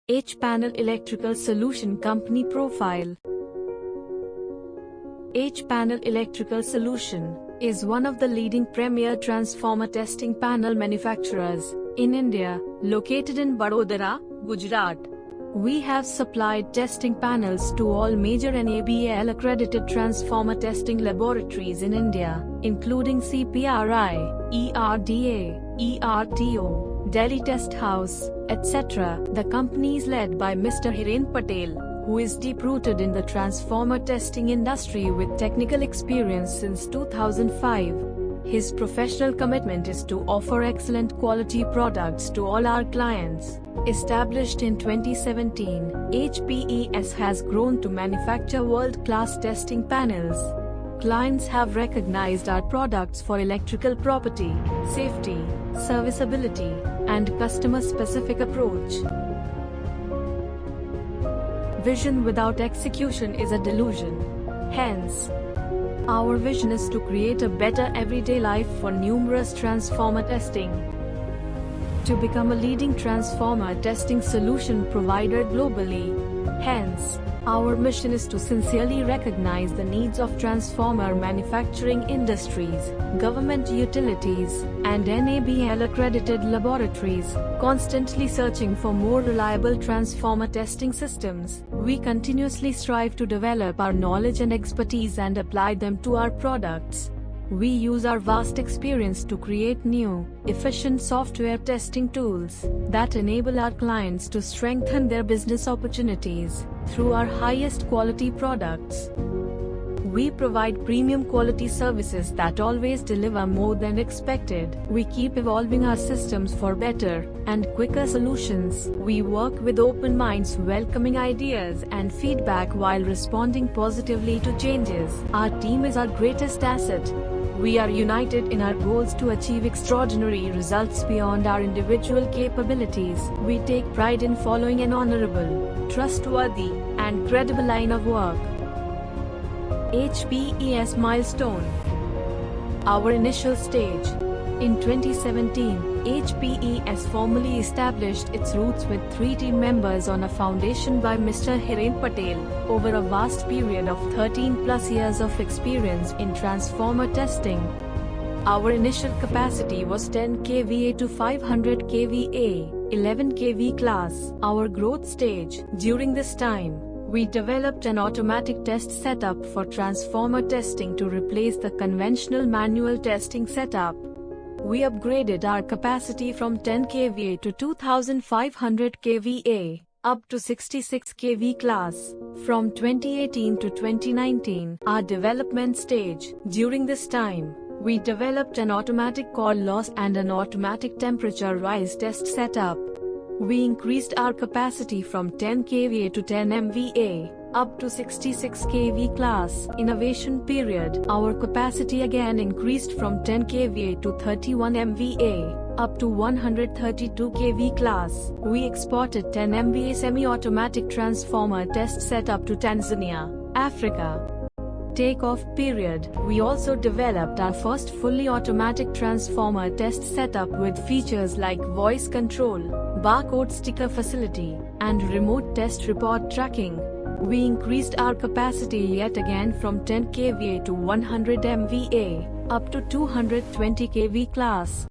H-Panel Electrical Solution Company Profile. H-Panel Electrical Solution is one of the leading premier transformer testing panel manufacturers in India, located in Vadodara, Gujarat. We have supplied testing panels to all major NABL accredited transformer testing laboratories in India, including CPRI, ERDA, ERTO, Delhi Test House, etc. The company is led by Mr. Hiren Patel, who is deep-rooted in the transformer testing industry with technical experience since 2005. His professional commitment is to offer excellent quality products to all our clients. Established in 2017, HPES has grown to manufacture world-class testing panels. Clients have recognized our products for electrical property, safety, serviceability, and customer-specific approach. Vision without execution is a delusion. Hence, our vision is to create a better everyday life for numerous transformer testing. To become a leading transformer testing solution provider globally. Hence, our mission is to sincerely recognize the needs of transformer manufacturing industries, government utilities, and NABL accredited laboratories, constantly searching for more reliable transformer testing systems. We continuously strive to develop our knowledge and expertise and apply them to our products. We use our vast experience to create new, efficient software testing tools that enable our clients to strengthen their business opportunities through our highest quality products. We provide premium quality services that always deliver more than expected. We keep evolving our systems for better and quicker solutions. We work with open minds, welcoming ideas and feedback while responding positively to changes. Our team is our greatest asset. We are united in our goals to achieve extraordinary results beyond our individual capabilities. We take pride in following an honorable, trustworthy, and credible line of work. HPES milestone. Our initial stage. In 2017, HPES formally established its roots with 3 team members on a foundation by Mr. Hiren Patel, over a vast period of 13+ years of experience in transformer testing. Our initial capacity was 10 kVA to 500 kVA, 11 kV class. Our growth stage. During this time, we developed an automatic test setup for transformer testing to replace the conventional manual testing setup. We upgraded our capacity from 10 kVA to 2500 kVA, up to 66 kV class, from 2018 to 2019. Our development stage. During this time, we developed an automatic core loss and an automatic temperature rise test setup. We increased our capacity from 10 kVA to 10 MVA, up to 66 kV class. Innovation period. Our capacity again increased from 10 kVA to 31 MVA, up to 132 kV class. We exported 10 MVA semi-automatic transformer test setup to Tanzania, Africa. Takeoff period. We also developed our first fully automatic transformer test setup with features like voice control, barcode sticker facility, and remote test report tracking. We increased our capacity yet again from 10 kVA to 100 MVA, up to 220 kV class.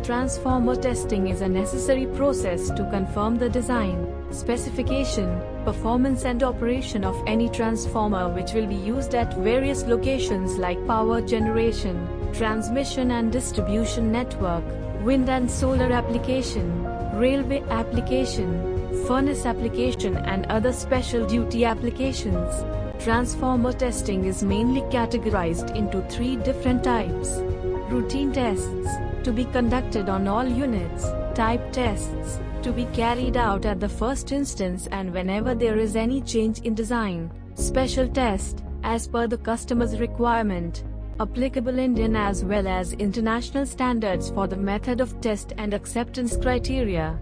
Transformer testing is a necessary process to confirm the design, specification, performance and operation of any transformer which will be used at various locations like power generation, transmission and distribution network, wind and solar application, railway application, furnace application and other special duty applications. Transformer testing is mainly categorized into 3 different types. Routine tests, to be conducted on all units. Type tests, to be carried out at the first instance and whenever there is any change in design. Special test, as per the customer's requirement. Applicable Indian as well as international standards for the method of test and acceptance criteria.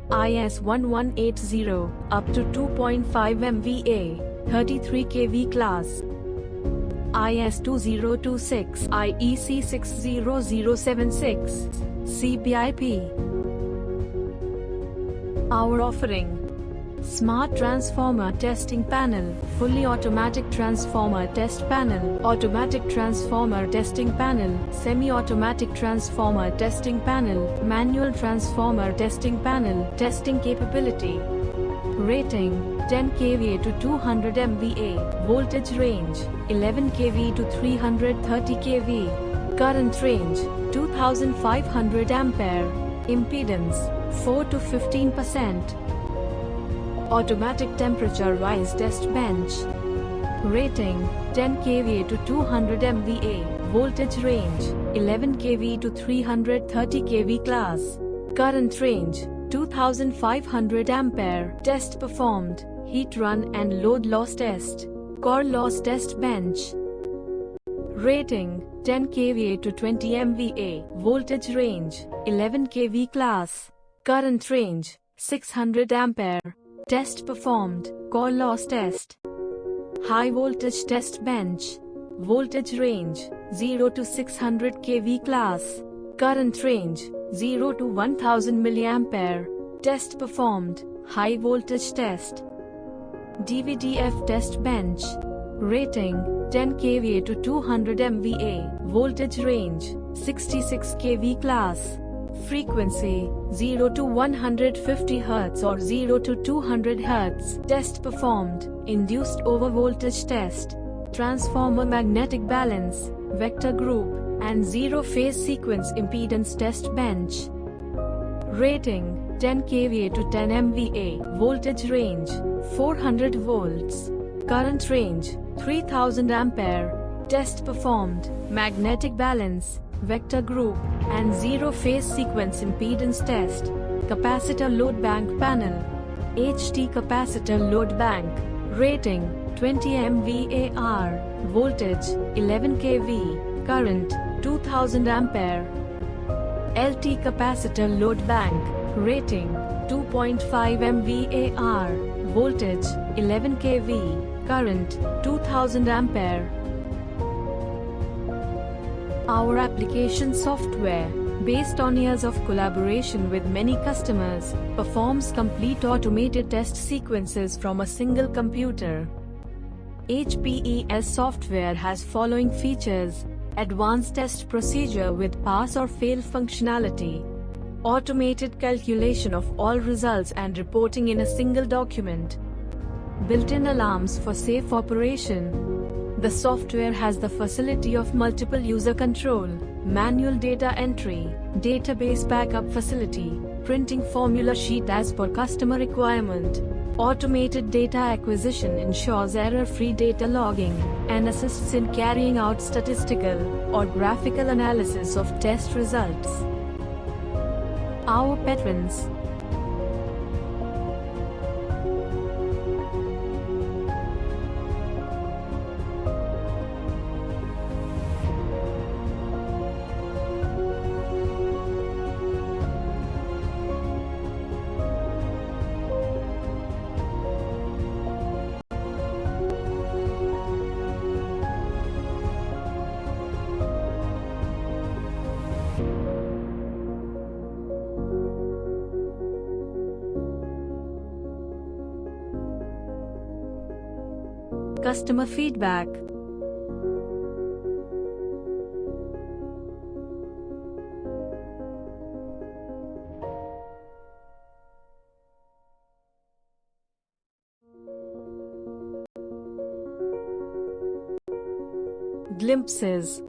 IS 1180, up to 2.5 MVA, 33 kV class. IS 2026, IEC 60076, CBIP. Our offering: Smart Transformer Testing Panel, Fully Automatic Transformer Test Panel, Automatic Transformer Testing Panel, Semi-Automatic Transformer Testing Panel, Manual Transformer Testing Panel. Testing capability: Rating: 10 kVA to 200 MVA, Voltage range: 11 kV to 330 kV, Current range: 2500 ampere, Impedance: 4 to 15%. Automatic temperature rise test bench. Rating: 10 kVA to 200 MVA, Voltage range: 11 kV to 330 kV class, Current range: 2500 ampere. Test performed: Heat run and load loss test, Core loss test bench. Rating: 10 kVA to 20 MVA, Voltage range: 11 kV class, Current range: 600 ampere. Test performed: Core loss test. High voltage test bench. Voltage range: 0 to 600 kV class, Current range: 0 to 1000 mA. Test performed: High voltage test. DVDF test bench. Rating: 10 kVA to 200 MVA, Voltage range: 66 kV class, Frequency: 0 to 150 Hz or 0 to 200 Hz. Test performed: Induced overvoltage test. Transformer magnetic balance, vector group, and zero phase sequence impedance test bench. Rating: 10 kVA to 10 MVA, Voltage range: 400 volts, Current range: 3000 ampere. Test performed: Magnetic balance, vector group, and zero phase sequence impedance test. Capacitor load bank panel. HT capacitor load bank. Rating: 20 MVAR, Voltage: 11 kV, Current: 2000 ampere. LT capacitor load bank. Rating: 2.5 MVAR, Voltage: 11 kV, Current: 2000 ampere. Our application software, based on years of collaboration with many customers, performs complete automated test sequences from a single computer. HPES software has following features: advanced test procedure with pass or fail functionality, automated calculation of all results and reporting in a single document, built-in alarms for safe operation. The software has the facility of multiple user control, manual data entry, database backup facility, printing formula sheet as per customer requirement. Automated data acquisition ensures error-free data logging, and assists in carrying out statistical or graphical analysis of test results. Our patrons. Customer feedback. Glimpses.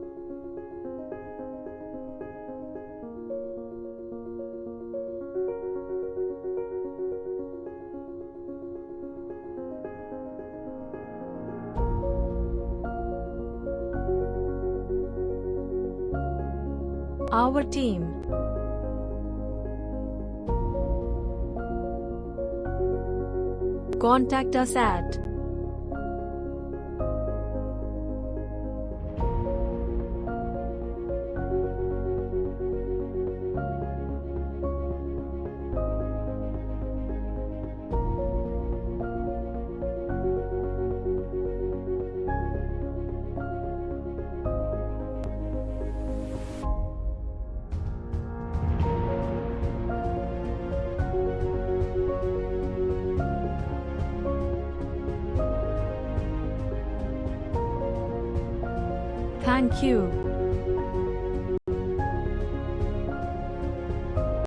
Our team. Contact us at Thank you.